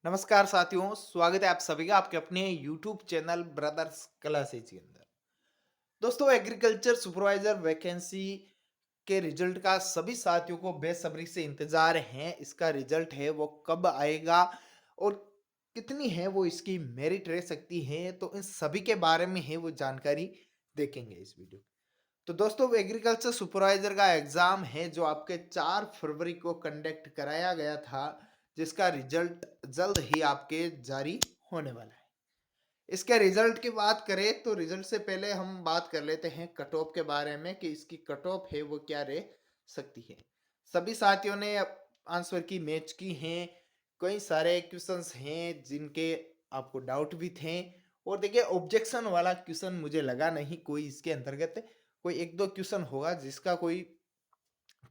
नमस्कार साथियों, स्वागत है आप सभी का आपके अपने YouTube चैनल ब्रदर्स क्लासेज के अंदर। दोस्तों, एग्रीकल्चर सुपरवाइजर वैकेंसी के रिजल्ट का सभी साथियों को बेसब्री से इंतजार है। इसका रिजल्ट है वो कब आएगा और कितनी है वो इसकी मेरिट रह सकती है, तो इन सभी के बारे में है वो जानकारी देखेंगे इस वीडियो। तो दोस्तों, एग्रीकल्चर सुपरवाइजर का एग्जाम है जो आपके 4 फरवरी को कंडक्ट कराया गया था, जिसका रिजल्ट जल्द ही आपके जारी होने वाला है। इसके रिजल्ट की बात करें तो रिजल्ट से पहले हम बात कर लेते हैं कट ऑफ के बारे में कि इसकी कट ऑफ है वो क्या रह सकती है। सभी साथियों ने आंसर की मैच की हैं। कई सारे क्वेश्चंस हैं जिनके आपको डाउट भी थे। और देखिए, ऑब्जेक्शन वाला क्वेश्चन मुझे लगा नहीं कोई इसके अंतर्गत। कोई एक दो क्वेश्चन होगा जिसका कोई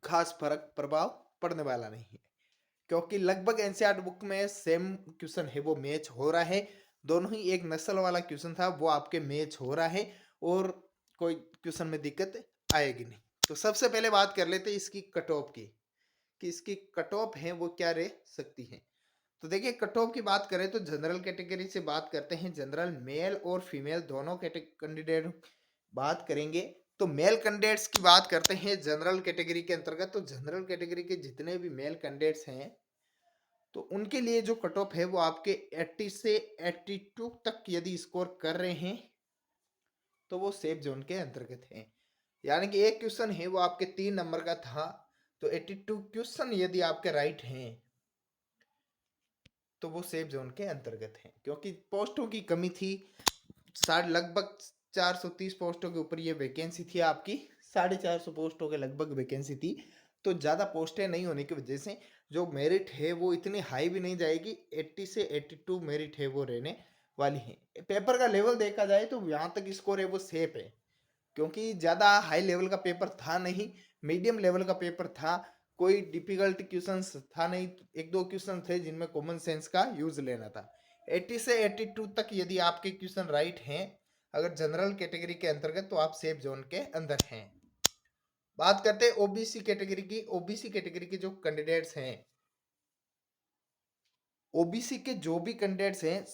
खास फर्क प्रभाव पड़ने वाला नहीं है, क्योंकि लगभग एनसीईआरटी बुक में सेम क्वेश्चन है वो मैच हो रहा है। दोनों ही एक नस्ल वाला क्वेश्चन था वो आपके मैच हो रहा है और कोई क्वेश्चन में दिक्कत आएगी नहीं। तो सबसे पहले बात कर लेते हैं इसकी कट ऑफ की कि इसकी कट ऑफ है वो क्या रह सकती है। तो देखिए, कट ऑफ की बात करें तो जनरल कैटेगरी से बात करते हैं। जनरल मेल और फीमेल दोनों कैंडिडेट बात करेंगे। तो मेल कैंडिडेट्स की बात करते हैं जनरल कैटेगरी के अंतर्गत। तो जनरल कैटेगरी के जितने भी मेल कैंडिडेट्स हैं तो उनके लिए जो कट ऑफ है वो आपके 80 से 82 तक यदि स्कोर कर रहे हैं तो वो सेफ जोन के अंतर्गत है। यानी कि एक क्वेश्चन है वो आपके 3 नंबर का था, तो 82 क्वेश्चन यदि आपके राइट हैं तो वो सेफ जोन के अंतर्गत है, क्योंकि पोस्टों की कमी थी। लगभग 430 पोस्टों के ऊपर ये वैकेंसी थी आपकी। 450 पोस्टों के लगभग वैकेंसी थी। तो ज़्यादा पोस्टें नहीं होने की वजह से जो मेरिट है वो इतनी हाई भी नहीं जाएगी। 80 से 82 मेरिट है वो रहने वाली है। पेपर का लेवल देखा जाए तो यहाँ तक स्कोर है वो सेफ है, क्योंकि ज़्यादा हाई लेवल का पेपर था नहीं, मीडियम लेवल का पेपर था। कोई डिफिकल्ट क्वेश्चंस था नहीं, एक दो क्वेश्चन थे जिनमें कॉमन सेंस का यूज लेना था। 80 से 82 तक यदि आपके क्वेश्चन राइट हैं अगर जनरल कैटेगरी के अंतर्गत, तो आप सेफ जोन के अंदर हैं। बात करते हैं ओबीसी कैटेगरी की। ओबीसी कैटेगरी के जो कैंडिडेट्स हैं, ओबीसी के जो भी कैंडिडेट्स हैं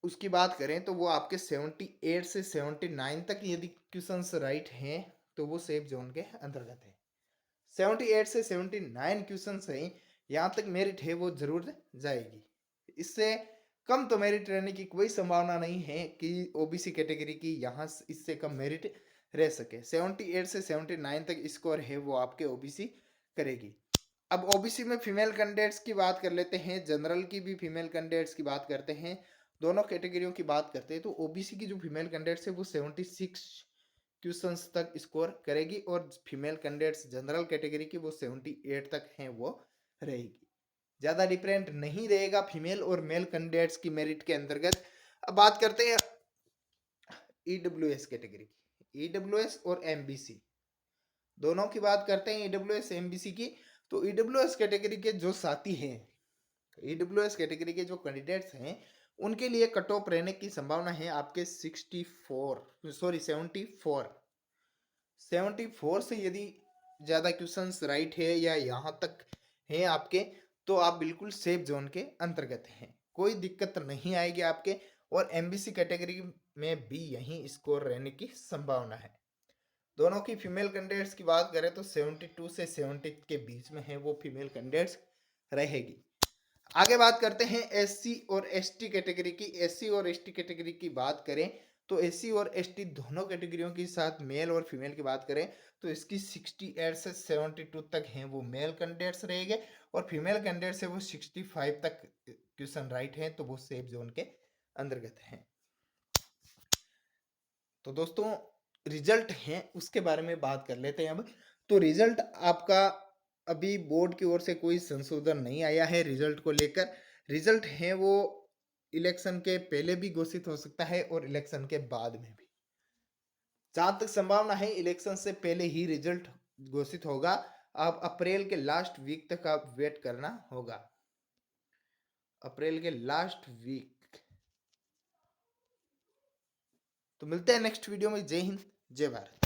उसकी बात करें तो वो आपके 78 से 79 तक यदि क्वेश्चंस राइट हैं तो वो सेफ जोन के अंतर्गत है। 78 से 79 क्वेश्चंस हैं, यहाँ तक मेरिट है वो जरूर जाएगी। इससे कम तो मेरिट रहने की कोई संभावना नहीं है कि ओबीसी कैटेगरी की यहाँ इससे कम मेरिट रह सके। 78 से 79 तक स्कोर है वो आपके ओबीसी करेगी। अब ओबीसी में फीमेल कैंडिडेट्स की बात कर लेते हैं, जनरल की भी फीमेल कैंडिडेट्स की बात करते हैं, दोनों कैटेगरियों की बात करते हैं। तो ओबीसी की जो फीमेल कैंडिडेट्स है वो 76 क्वेश्चंस तक स्कोर करेगी और फीमेल कैंडिडेट्स जनरल कैटेगरी की वो 78 तक हैं वो रहेगी। ज़्यादा डिफरेंट नहीं रहेगा फीमेल और मेल कैंडिडेट्स की मेरिट के अंतर्गत। अब बात करते हैं ईडब्ल्यूएस कैटेगरी की। ईडब्ल्यूएस और एमबीसी दोनों की बात करते हैं, ईडब्ल्यूएस एमबीसी की। तो ईडब्ल्यूएस कैटेगरी के जो साथी हैं, ईडब्ल्यूएस कैटेगरी के जो कैंडिडेट्स हैं, उनके लिए कट ऑफ रहने की संभावना है आपके 74 से यदि ज़्यादा क्वेश्चंस राइट है या यहाँ तक है आपके, तो आप बिल्कुल सेफ जोन के अंतर्गत हैं, कोई दिक्कत नहीं आएगी आपके। और एमबीसी कैटेगरी में भी यही स्कोर रहने की संभावना है। दोनों की फीमेल कैंडिडेट्स की बात करें तो 72 से 70 के बीच में है वो फीमेल कैंडिडेट्स रहेगी। आगे बात करते हैं एससी और एसटी कैटेगरी की। एससी और एसटी कैटेगरी की बात करें तो एससी और एसटी दोनों कैटेगरियों के साथ मेल और फीमेल की बात करें तो इसकी 68 से 72 तक हैं वो मेल कैंडिडेट्स रहेंगे और फीमेल कैंडिडेट्स है वो 65 तक क्वेश्चन राइट हैं, तो वो सेफ जोन के अंतर्गत हैं। तो दोस्तों, रिजल्ट हैं उसके बारे में बात कर लेते हैं अब। तो रिजल्ट आपका अभी बोर्ड की ओर से कोई संशोधन नहीं आया है रिजल्ट को लेकर। रिजल्ट है वो इलेक्शन के पहले भी घोषित हो सकता है और इलेक्शन के बाद में भी। जहां तक संभावना है इलेक्शन से पहले ही रिजल्ट घोषित होगा। अब अप्रैल के लास्ट वीक तक आप वेट करना होगा। अप्रैल के लास्ट वीक। तो मिलते हैं नेक्स्ट वीडियो में। जय हिंद, जय भारत।